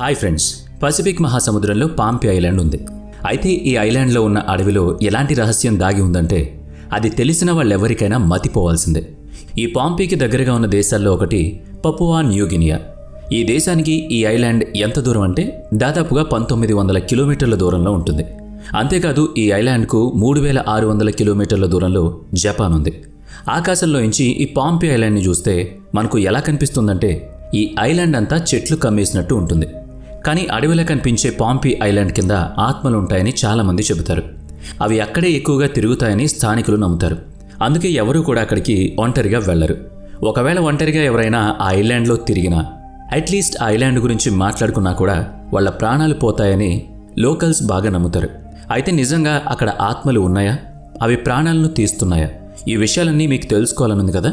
Hi friends, Pacific మహాసముద్రంలో పాంపి island ఉంది. అయితే ఈ ఐలాండ్లో ఉన్న అడవిలో ఎలాంటి రహస్యం దాగి ఉందంటే అది తెలిసిన వాళ్ళెవరికైనా మతిపోవాల్సిందే. ఈ పాంపీకి దగ్గరగా ఉన్న దేశాల్లో ఒకటి పపువా న్యూగినియా. ఈ దేశానికి ఈ ఐలాండ్ ఎంత దూరం అంటే దాదాపుగా 1900 కిలోమీటర్ల దూరంలో ఉంటుంది. అంతేకాదు ఈ ఐలాండ్కు 3600 కిలోమీటర్ల దూరంలో జపాన్ ఉంది. ఆకాశంలోంచి ఈ పాంపి ఐలాండ్ని చూస్తే మనకు ఎలా కనిపిస్తుందంటే ఈ ఐలాండ్ అంతా చెట్లు కమ్మేసినట్టు ఉంటుంది. కానీ అడవిలో కనిపించే పాంపి ఐలాండ్ కింద ఆత్మలుంటాయని చాలామంది చెబుతారు. అవి అక్కడే ఎక్కువగా తిరుగుతాయని స్థానికులు నమ్ముతారు. అందుకే ఎవరూ కూడా అక్కడికి ఒంటరిగా వెళ్లరు. ఒకవేళ ఒంటరిగా ఎవరైనా ఆ ఐలాండ్లో తిరిగినా, అట్లీస్ట్ ఆ ఐలాండ్ గురించి మాట్లాడుకున్నా కూడా వాళ్ళ ప్రాణాలు పోతాయని లోకల్స్ బాగా నమ్ముతారు. అయితే నిజంగా అక్కడ ఆత్మలు ఉన్నాయా? అవి ప్రాణాలను తీస్తున్నాయా? ఈ విషయాలన్నీ మీకు తెలుసుకోవాలనుంది కదా.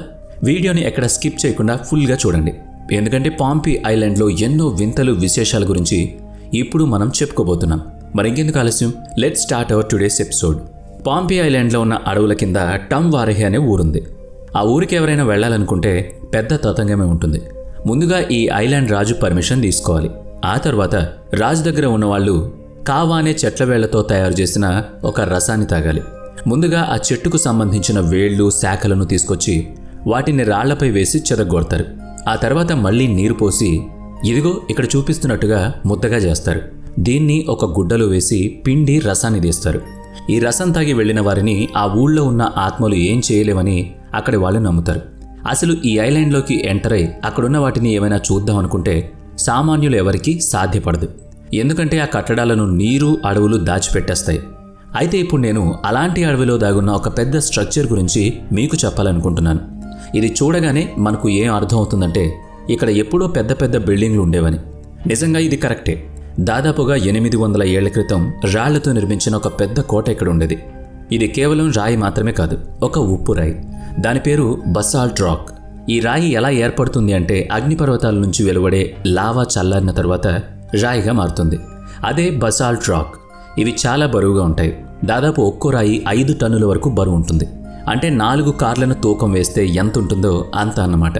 వీడియోని ఎక్కడ స్కిప్ చేయకుండా ఫుల్గా చూడండి. ఎందుకంటే పాంపి ఐలాండ్లో ఎన్నో వింతలు విశేషాల గురించి ఇప్పుడు మనం చెప్పుకోబోతున్నాం. మరింకెందుకు ఆలస్యం, let's start our today's episode. పాంపి ఐలాండ్లో ఉన్న అడవుల కింద టమ్ వారహి అనే ఊరుంది. ఆ ఊరికి ఎవరైనా వెళ్లాలనుకుంటే పెద్ద తతంగమే ఉంటుంది. ముందుగా ఈ ఐలాండ్ రాజు పర్మిషన్ తీసుకోవాలి. ఆ తర్వాత రాజు దగ్గర ఉన్నవాళ్లు కావా అనే చెట్ల వేళ్లతో తయారు చేసిన ఒక రసాన్ని తాగాలి. ముందుగా ఆ చెట్టుకు సంబంధించిన వేళ్లు శాఖలను తీసుకొచ్చి వాటిని రాళ్లపై వేసి చెదగొడతారు. ఆ తర్వాత మళ్లీ నీరు పోసి ఇదిగో ఇక్కడ చూపిస్తున్నట్టుగా ముద్దగా చేస్తారు. దీన్ని ఒక గుడ్డలో వేసి పిండి రసాన్ని తీస్తారు. ఈ రసం తాగి వెళ్లిన వారిని ఆ ఊళ్ళో ఉన్న ఆత్మలు ఏం చేయలేవని అక్కడి వాళ్ళు నమ్ముతారు. అసలు ఈ ఐలాండ్లోకి ఎంటర్ అయి అక్కడున్న వాటిని ఏమైనా చూద్దాం అనుకుంటే సామాన్యులు ఎవరికీ సాధ్యపడదు. ఎందుకంటే ఆ కట్టడాలను నీరు, అడవులు దాచిపెట్టేస్తాయి. అయితే ఇప్పుడు నేను అలాంటి అడవిలో దాగున్న ఒక పెద్ద స్ట్రక్చర్ గురించి మీకు చెప్పాలనుకుంటున్నాను. ఇది చూడగానే మనకు ఏం అర్థం అవుతుందంటే ఇక్కడ ఎప్పుడో పెద్ద పెద్ద బిల్డింగ్లు ఉండేవని. నిజంగా ఇది కరెక్టే. దాదాపుగా 800 ఏళ్ల క్రితం రాళ్లతో నిర్మించిన ఒక పెద్ద కోట ఇక్కడ ఉండేది. ఇది కేవలం రాయి మాత్రమే కాదు, ఒక ఉప్పు రాయి. దాని పేరు బసాల్ట్ రాక్. ఈ రాయి ఎలా ఏర్పడుతుంది అంటే అగ్నిపర్వతాల నుంచి వెలువడే లావా చల్లారిన తర్వాత రాయిగా మారుతుంది. అదే బసాల్ట్ రాక్. ఇవి చాలా బరువుగా ఉంటాయి. దాదాపు ఒక్కో రాయి 5 టన్నుల వరకు బరువు ఉంటుంది. అంటే 4 కార్లను తూకం వేస్తే ఎంత ఉంటుందో అంత అన్నమాట.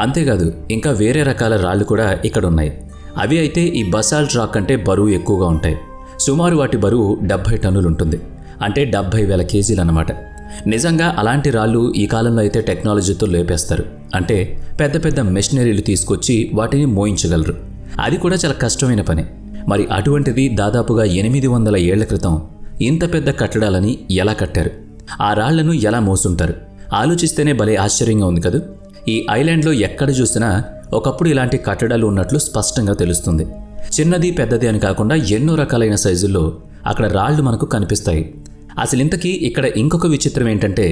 అంతేకాదు ఇంకా వేరే రకాల రాళ్లు కూడా ఇక్కడ ఉన్నాయి. అవి అయితే ఈ బసాల్ట్ రాక్ అంటే బరువు ఎక్కువగా ఉంటాయి. సుమారు వాటి బరువు 70 టన్నులు ఉంటుంది. అంటే 70,000 కేజీలు అన్నమాట. నిజంగా అలాంటి రాళ్ళు ఈ కాలంలో అయితే టెక్నాలజీతో లేపేస్తారు. అంటే పెద్ద పెద్ద మెషినరీలు తీసుకొచ్చి వాటిని మోయించగలరు. అది కూడా చాలా కష్టమైన పని. మరి అటువంటిది దాదాపుగా 800 ఏళ్ల క్రితం ఇంత పెద్ద కట్టడాలని ఎలా కట్టారు? ఆ రాళ్లను ఎలా మోసుంటారు? ఆలోచిస్తేనే భలే ఆశ్చర్యంగా ఉంది కదా. ఈ ఐలాండ్లో ఎక్కడ చూసినా ఒకప్పుడు ఇలాంటి కట్టడాలు ఉన్నట్లు స్పష్టంగా తెలుస్తుంది. చిన్నది పెద్దది అని కాకుండా ఎన్నో రకాలైన సైజుల్లో అక్కడ రాళ్లు మనకు కనిపిస్తాయి. అసలు ఇంతకీ ఇక్కడ ఇంకొక విచిత్రం ఏంటంటే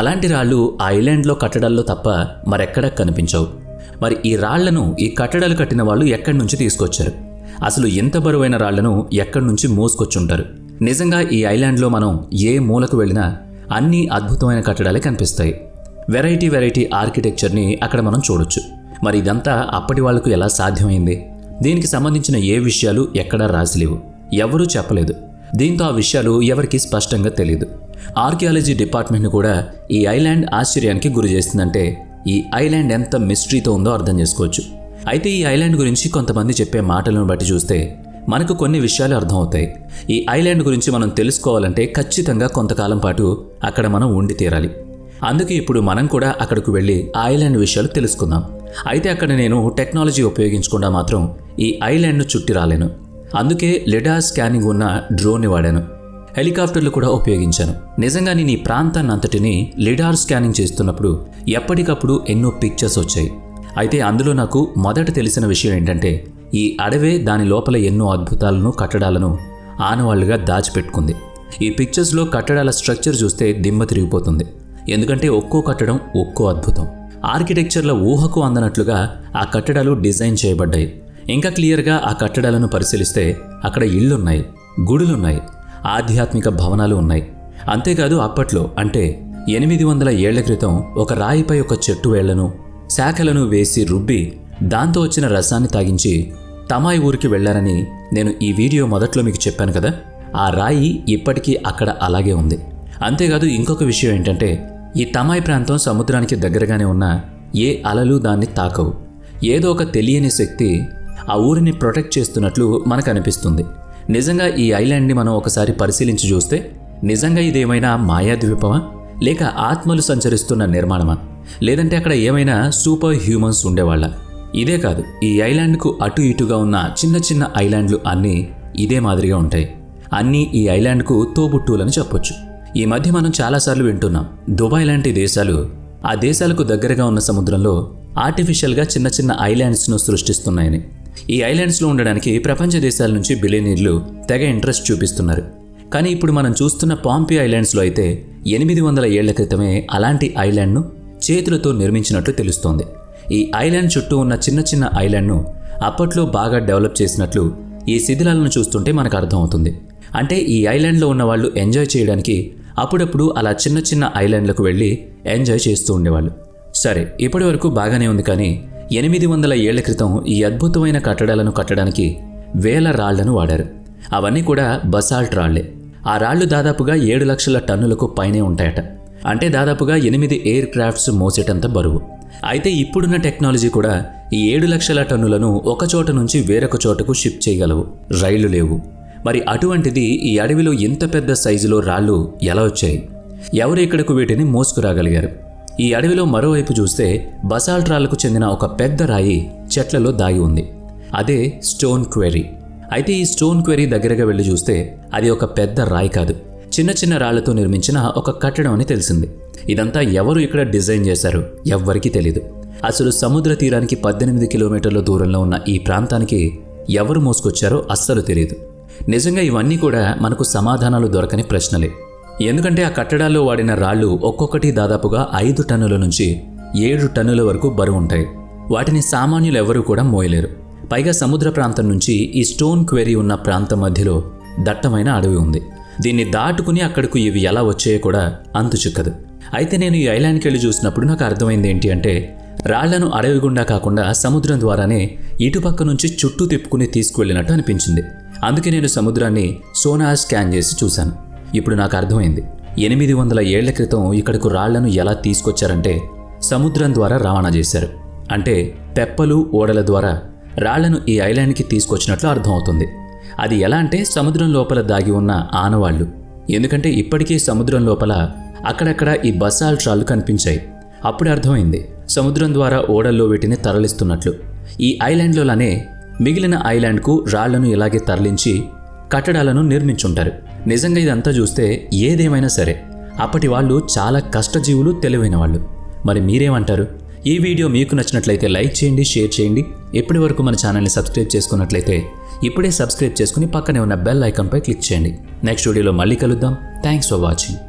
అలాంటి రాళ్లు ఆ ఐలాండ్లో కట్టడాల్లో తప్ప మరెక్కడా కనిపించవు. మరి ఈ రాళ్లను ఈ కట్టడాలు కట్టిన వాళ్ళు ఎక్కడి నుంచి తీసుకొచ్చారు? అసలు ఎంత బరువైన రాళ్లను ఎక్కడి నుంచి మోసుకొచ్చుంటారు? నిజంగా ఈ ఐలాండ్లో మనం ఏ మూలకు వెళ్ళినా అన్ని అద్భుతమైన కట్టడాలే కనిపిస్తాయి. వెరైటీ ఆర్కిటెక్చర్ని అక్కడ మనం చూడొచ్చు. మరి ఇదంతా అప్పటి వాళ్లకు ఎలా సాధ్యమైంది? దీనికి సంబంధించిన ఏ విషయాలు ఎక్కడా రాసిలేవు, ఎవరూ చెప్పలేదు. దీంతో ఆ విషయాలు ఎవరికీ స్పష్టంగా తెలియదు. ఆర్కియాలజీ డిపార్ట్మెంట్ను కూడా ఈ ఐలాండ్ ఆశ్చర్యానికి గురి చేస్తుందంటే ఈ ఐలాండ్ ఎంత మిస్టరీతో ఉందో అర్థం చేసుకోవచ్చు. అయితే ఈ ఐలాండ్ గురించి కొంతమంది చెప్పే మాటలను బట్టి చూస్తే మనకు కొన్ని విషయాలు అర్థమవుతాయి. ఈ ఐలాండ్ గురించి మనం తెలుసుకోవాలంటే ఖచ్చితంగా కొంతకాలం పాటు అక్కడ మనం ఉండి తీరాలి. అందుకే ఇప్పుడు మనం కూడా అక్కడికి వెళ్ళి ఆ ఐలాండ్ విషయాలు తెలుసుకుందాం. అయితే అక్కడ నేను టెక్నాలజీ ఉపయోగించకుండా మాత్రం ఈ ఐలాండ్ను చుట్టి రాలేను. అందుకే లిడార్ స్కానింగ్ ఉన్న డ్రోన్ని వాడాను. హెలికాప్టర్లు కూడా ఉపయోగించాను. నిజంగా నేను ఈ ప్రాంతాన్ని అంతటిని లిడార్ స్కానింగ్ చేస్తున్నప్పుడు ఎప్పటికప్పుడు ఎన్నో పిక్చర్స్ వచ్చాయి. అయితే అందులో నాకు మొదట తెలిసిన విషయం ఏంటంటే ఈ అడవే దాని లోపల ఎన్నో అద్భుతాలను, కట్టడాలను ఆనవాళ్లుగా దాచిపెట్టుకుంది. ఈ పిక్చర్స్లో కట్టడాల స్ట్రక్చర్ చూస్తే దిమ్మ తిరిగిపోతుంది. ఎందుకంటే ఒక్కో కట్టడం ఒక్కో అద్భుతం. ఆర్కిటెక్చర్ల ఊహకు అందనట్లుగా ఆ కట్టడాలు డిజైన్ చేయబడ్డాయి. ఇంకా క్లియర్గా ఆ కట్టడాలను పరిశీలిస్తే అక్కడ ఇళ్లున్నాయి, గుడులున్నాయి, ఆధ్యాత్మిక భవనాలు ఉన్నాయి. అంతేకాదు అప్పట్లో అంటే 800 ఏళ్ల క్రితం ఒక రాయిపై ఒక చెట్టు వేళ్లను, శాఖలను వేసి రుబ్బి దాంతో వచ్చిన రసాన్ని తాగించి తమాయ్ ఊరికి వెళ్లారని నేను ఈ వీడియో మొదట్లో మీకు చెప్పాను కదా. ఆ రాయి ఇప్పటికీ అక్కడ అలాగే ఉంది. అంతేకాదు ఇంకొక విషయం ఏంటంటే ఈ తమాయ్ ప్రాంతం సముద్రానికి దగ్గరగానే ఉన్న ఏ అలలు దాన్ని తాకవు. ఏదో ఒక తెలియని శక్తి ఆ ఊరిని ప్రొటెక్ట్ చేస్తున్నట్లు మనకు అనిపిస్తుంది. నిజంగా ఈ ఐలాండ్ని మనం ఒకసారి పరిశీలించి చూస్తే నిజంగా ఇదేమైనా మాయాద్వీపమా, లేక ఆత్మలు సంచరిస్తున్న నిర్మాణమా, లేదంటే అక్కడ ఏమైనా సూపర్ హ్యూమన్స్ ఉండేవాళ్ళ? ఇదే కాదు, ఈ ఐలాండ్కు అటు ఇటుగా ఉన్న చిన్న చిన్న ఐలాండ్లు అన్నీ ఇదే మాదిరిగా ఉంటాయి. అన్నీ ఈ ఐలాండ్కు తోబుట్టువులని చెప్పొచ్చు. ఈ మధ్య మనం చాలాసార్లు వింటున్నాం, దుబాయ్ లాంటి దేశాలు ఆ దేశాలకు దగ్గరగా ఉన్న సముద్రంలో ఆర్టిఫిషియల్గా చిన్న చిన్న ఐలాండ్స్ను సృష్టిస్తున్నాయని. ఈ ఐలాండ్స్లో ఉండడానికి ప్రపంచ దేశాల నుంచి బిలియనీర్లు తెగ ఇంట్రెస్ట్ చూపిస్తున్నారు. కానీ ఇప్పుడు మనం చూస్తున్న పాంపీ ఐలాండ్స్లో అయితే 800 ఏళ్ల క్రితమే అలాంటి ఐలాండ్ను చేతులతో నిర్మించినట్లు తెలుస్తోంది. ఈ ఐలాండ్ చుట్టూ ఉన్న చిన్న చిన్న ఐలాండ్ను అప్పట్లో బాగా డెవలప్ చేసినట్లు ఈ శిథిలాలను చూస్తుంటే మనకు అర్థమవుతుంది. అంటే ఈ ఐలాండ్లో ఉన్న వాళ్ళు ఎంజాయ్ చేయడానికి అప్పుడప్పుడు అలా చిన్న చిన్న ఐలాండ్లకు వెళ్ళి ఎంజాయ్ చేస్తూ ఉండేవాళ్ళు. సరే, ఇప్పటి వరకు బాగానే ఉంది. కానీ 800 ఏళ్ల క్రితం ఈ అద్భుతమైన కట్టడాలను కట్టడానికి వేల రాళ్లను వాడారు. అవన్నీ కూడా బసాల్ట్ రాళ్లే. ఆ రాళ్లు దాదాపుగా 7 లక్షల టన్నులకు పైనే ఉంటాయట. అంటే దాదాపుగా 8 ఎయిర్ క్రాఫ్ట్స్ మోసేటంత బరువు. అయితే ఇప్పుడున్న టెక్నాలజీ కూడా ఈ 7 లక్షల టన్నులను ఒక చోట నుంచి వేరొక చోటకు షిప్ చేయగలవు. రైళ్లు లేవు. మరి అటువంటిది ఈ అడవిలో ఇంత పెద్ద సైజులో రాళ్లు ఎలా వచ్చాయి? ఎవరు ఇక్కడకు వీటిని మోసుకురాగలిగారు? ఈ అడవిలో మరోవైపు చూస్తే బసాల్ట్ రాళ్లకు చెందిన ఒక పెద్ద రాయి చెట్లలో దాగి ఉంది. అదే స్టోన్ క్వెరీ. అయితే ఈ స్టోన్ క్వెరీ దగ్గరగా వెళ్ళి చూస్తే అది ఒక పెద్ద రాయి కాదు, చిన్న చిన్న రాళ్లతో నిర్మించిన ఒక కట్టడం అని తెలిసింది. ఇదంతా ఎవరు ఇక్కడ డిజైన్ చేశారు ఎవ్వరికీ తెలీదు. అసలు సముద్ర తీరానికి 18 కిలోమీటర్ల దూరంలో ఉన్న ఈ ప్రాంతానికి ఎవరు మోసుకొచ్చారో అస్సలు తెలియదు. నిజంగా ఇవన్నీ కూడా మనకు సమాధానాలు దొరకని ప్రశ్నలే. ఎందుకంటే ఆ కట్టడాల్లో వాడిన రాళ్లు ఒక్కొక్కటి దాదాపుగా 5 టన్నుల నుంచి 7 టన్నుల వరకు బరువు ఉంటాయి. వాటిని సామాన్యులు ఎవరూ కూడా మోయలేరు. పైగా సముద్ర ప్రాంతం నుంచి ఈ స్టోన్ క్వెరీ ఉన్న ప్రాంతం మధ్యలో దట్టమైన అడవి ఉంది. దీన్ని దాటుకుని అక్కడకు ఇవి ఎలా వచ్చాయో కూడా అంతు చిక్కదు. అయితే నేను ఈ ఐలాండ్కి వెళ్ళి చూసినప్పుడు నాకు అర్థమైంది ఏంటి అంటే, రాళ్లను అడవి గుండా కాకుండా సముద్రం ద్వారానే ఇటుపక్క నుంచి చుట్టూ తిప్పుకుని తీసుకువెళ్ళినట్టు అనిపించింది. అందుకే నేను సముద్రాన్ని సోనార్ స్కాన్ చేసి చూశాను. ఇప్పుడు నాకు అర్థమైంది, 800 ఏళ్ల క్రితం ఇక్కడకు రాళ్లను ఎలా తీసుకొచ్చారంటే సముద్రం ద్వారా రవాణా చేశారు. అంటే తెప్పలు ఓడల ద్వారా రాళ్లను ఈ ఐలాండ్కి తీసుకొచ్చినట్లు అర్థమవుతుంది. అది ఎలా అంటే సముద్రం లోపల దాగి ఉన్న ఆనవాళ్లు. ఎందుకంటే ఇప్పటికీ సముద్రం లోపల అక్కడక్కడ ఈ బసాల్ట్ రాళ్లు కనిపించాయి. అప్పుడే అర్థమైంది సముద్రం ద్వారా ఓడల్లో వీటిని తరలిస్తున్నట్లు. ఈ ఐలాండ్లోనే మిగిలిన ఐలాండ్కు రాళ్లను ఇలాగే తరలించి కట్టడాలను నిర్మించుంటారు. నిజంగా ఇదంతా చూస్తే ఏదేమైనా సరే అప్పటి వాళ్ళు చాలా కష్టజీవులు, తెలివైన వాళ్ళు. మరి మీరేమంటారు? ఈ వీడియో మీకు నచ్చినట్లయితే లైక్ చేయండి, షేర్ చేయండి. ఇప్పటి వరకు మన ఛానల్ని సబ్స్క్రైబ్ చేసుకున్నట్లయితే ఇప్పుడే సబ్స్క్రైబ్ చేసుకుని పక్కనే ఉన్న బెల్ ఐకాన్పై క్లిక్ చేయండి. నెక్స్ట్ వీడియోలో మళ్ళీ కలుద్దాం. Thanks for watching.